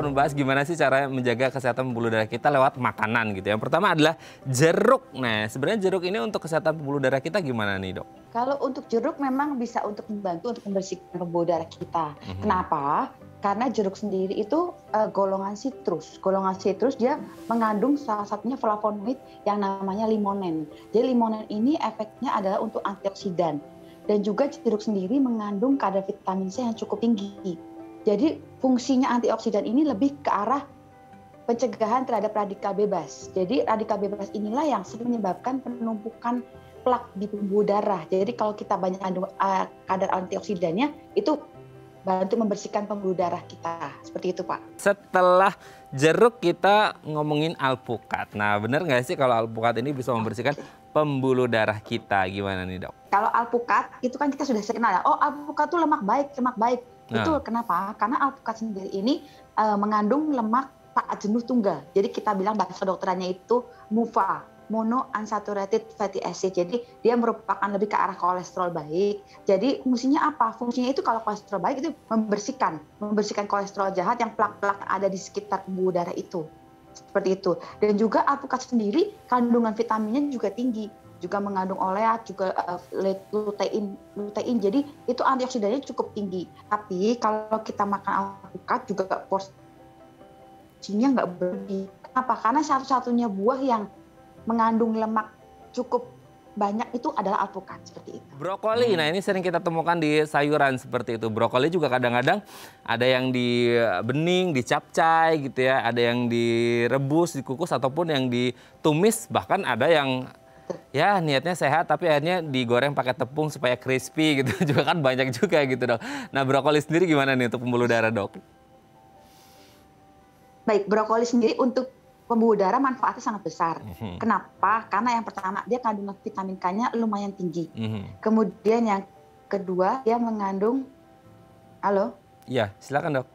membahas gimana sih cara menjaga kesehatan pembuluh darah kita lewat makanan gitu. Yang pertama adalah jeruk. Nah, sebenarnya jeruk ini untuk kesehatan pembuluh darah kita gimana nih, Dok? Kalau untuk jeruk memang bisa untuk membantu untuk membersihkan pembuluh darah kita. Kenapa? Karena jeruk sendiri itu golongan sitrus. Golongan sitrus dia mengandung salah satunya flavonoid yang namanya limonen. Jadi limonen ini efeknya adalah untuk antioksidan. Dan juga jeruk sendiri mengandung kadar vitamin C yang cukup tinggi. Jadi fungsinya antioksidan ini lebih ke arah pencegahan terhadap radikal bebas. Jadi radikal bebas inilah yang sering menyebabkan penumpukan plak di pembuluh darah. Jadi kalau kita banyak kandung kadar antioksidannya itu bantu membersihkan pembuluh darah kita. Seperti itu, Pak. Setelah jeruk kita ngomongin alpukat. Nah, benar nggak sih kalau alpukat ini bisa membersihkan pembuluh darah kita? Gimana nih, Dok? Kalau alpukat itu kan kita sudah kenal ya. Oh, alpukat itu lemak baik, lemak baik. Itu kenapa? Karena alpukat sendiri ini mengandung lemak tak jenuh tunggal. Jadi kita bilang bahasa dokterannya itu MUFA, monounsaturated fatty acid. Jadi dia merupakan lebih ke arah kolesterol baik. Jadi fungsinya apa? Fungsinya itu kalau kolesterol baik itu membersihkan kolesterol jahat yang plak-plak ada di sekitar pembuluh darah itu. Seperti itu. Dan juga alpukat sendiri kandungan vitaminnya juga tinggi. Juga mengandung oleat, juga lutein. Jadi itu antioksidannya cukup tinggi. Tapi kalau kita makan alpukat juga porsinya nggak berlebih. Kenapa? Karena satu-satunya buah yang mengandung lemak cukup banyak itu adalah alpukat, seperti itu. Brokoli, nah ini sering kita temukan di sayuran seperti itu. Brokoli juga kadang-kadang ada yang di bening, dicapcay gitu ya. Ada yang direbus, dikukus, ataupun yang ditumis. Bahkan ada yang ya niatnya sehat tapi akhirnya digoreng pakai tepung supaya crispy gitu. Juga kan banyak juga gitu, Dok. Nah, brokoli sendiri gimana nih untuk pembuluh darah, Dok? Baik, brokoli sendiri untuk pembuluh darah manfaatnya sangat besar. Kenapa? Karena yang pertama dia kandungan vitamin K-nya lumayan tinggi. Kemudian yang kedua dia mengandung, halo? Iya, silakan, Dok.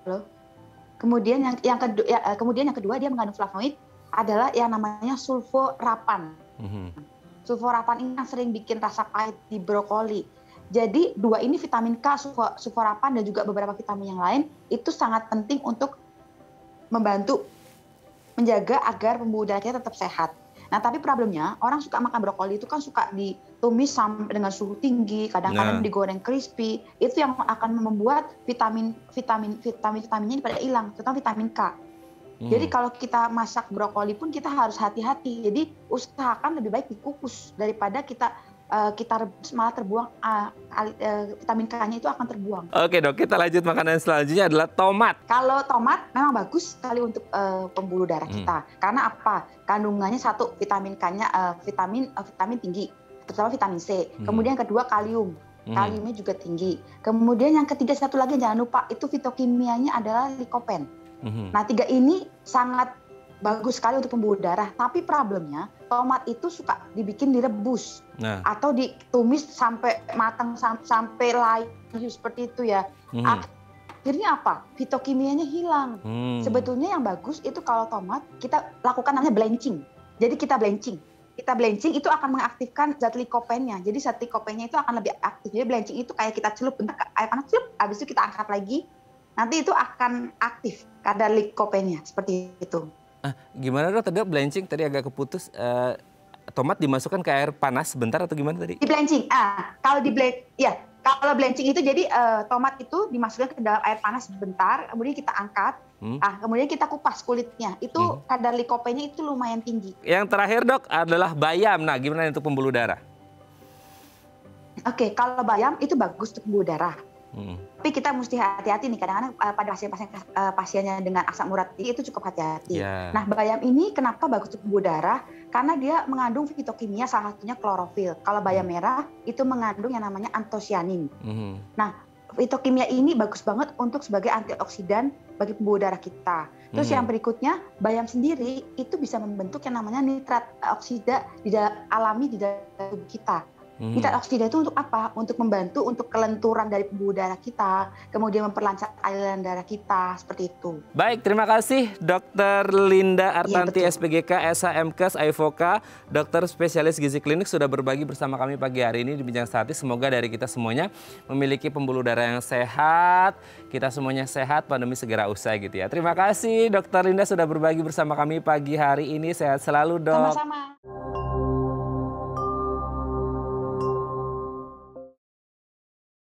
Halo. Kemudian yang kedua dia mengandung flavonoid adalah yang namanya sulforapan. Sulforapan ini yang sering bikin rasa pahit di brokoli. Jadi dua ini vitamin K, sulforapan dan juga beberapa vitamin yang lain itu sangat penting untuk membantu menjaga agar pembuluh darah kita tetap sehat. Nah, tapi problemnya orang suka makan brokoli itu kan suka ditumis sampai dengan suhu tinggi, kadang-kadang digoreng crispy. Itu yang akan membuat vitaminnya pada hilang, terutama vitamin K. Jadi kalau kita masak brokoli pun kita harus hati-hati. Jadi usahakan lebih baik dikukus daripada kita rebus malah terbuang, vitamin K-nya itu akan terbuang. Oke, Dok, kita lanjut makanan selanjutnya adalah tomat. Kalau tomat memang bagus sekali untuk pembuluh darah kita. Karena apa? Kandungannya satu, vitamin K-nya vitamin tinggi, terutama vitamin C. Kemudian yang kedua kalium. Kaliumnya juga tinggi. Kemudian yang ketiga satu lagi jangan lupa itu fitokimianya adalah likopen. Nah, tiga ini sangat bagus sekali untuk pembuluh darah. Tapi problemnya tomat itu suka dibikin direbus atau ditumis sampai matang sampai layu seperti itu ya. Akhirnya apa? Fitokimianya hilang. Sebetulnya yang bagus itu kalau tomat kita lakukan namanya blanching. Jadi kita blanching itu akan mengaktifkan zat likopennya. Jadi zat likopennya itu akan lebih aktif. Jadi blanching itu kayak kita celup bentar air panas, celup, habis itu kita angkat lagi. Nanti itu akan aktif kadar likopennya seperti itu. Gimana, Dok? Tadi blanching tadi agak keputus. Tomat dimasukkan ke air panas sebentar atau gimana tadi? Di blanching. Kalau blanching itu jadi tomat itu dimasukkan ke dalam air panas sebentar, kemudian kita angkat. Kemudian kita kupas kulitnya. Itu kadar likopennya itu lumayan tinggi. Yang terakhir, Dok, adalah bayam. Nah, gimana untuk pembuluh darah? Oke, kalau bayam itu bagus untuk pembuluh darah. Tapi kita mesti hati-hati nih, kadang-kadang pada pasiennya dengan asam urat itu cukup hati-hati. Nah, bayam ini kenapa bagus untuk pembuluh darah? Karena dia mengandung fitokimia, salah satunya klorofil. Kalau bayam merah itu mengandung yang namanya antosianin. Nah, fitokimia ini bagus banget untuk sebagai antioksidan bagi pembuluh darah kita. Terus yang berikutnya, bayam sendiri itu bisa membentuk yang namanya nitrat oksida alami di dalam tubuh kita. Metoksida itu untuk apa? Untuk membantu untuk kelenturan dari pembuluh darah kita, kemudian memperlancar aliran darah kita, seperti itu. Baik, terima kasih Dr. Linda Artanti, Iya, SPGK, SHMKes, AIVOKA, dokter spesialis gizi klinik sudah berbagi bersama kami pagi hari ini di Bincang Statis. Semoga dari kita semuanya memiliki pembuluh darah yang sehat, kita semuanya sehat, pandemi segera usai gitu ya. Terima kasih Dr. Linda sudah berbagi bersama kami pagi hari ini, sehat selalu dok. Sama-sama.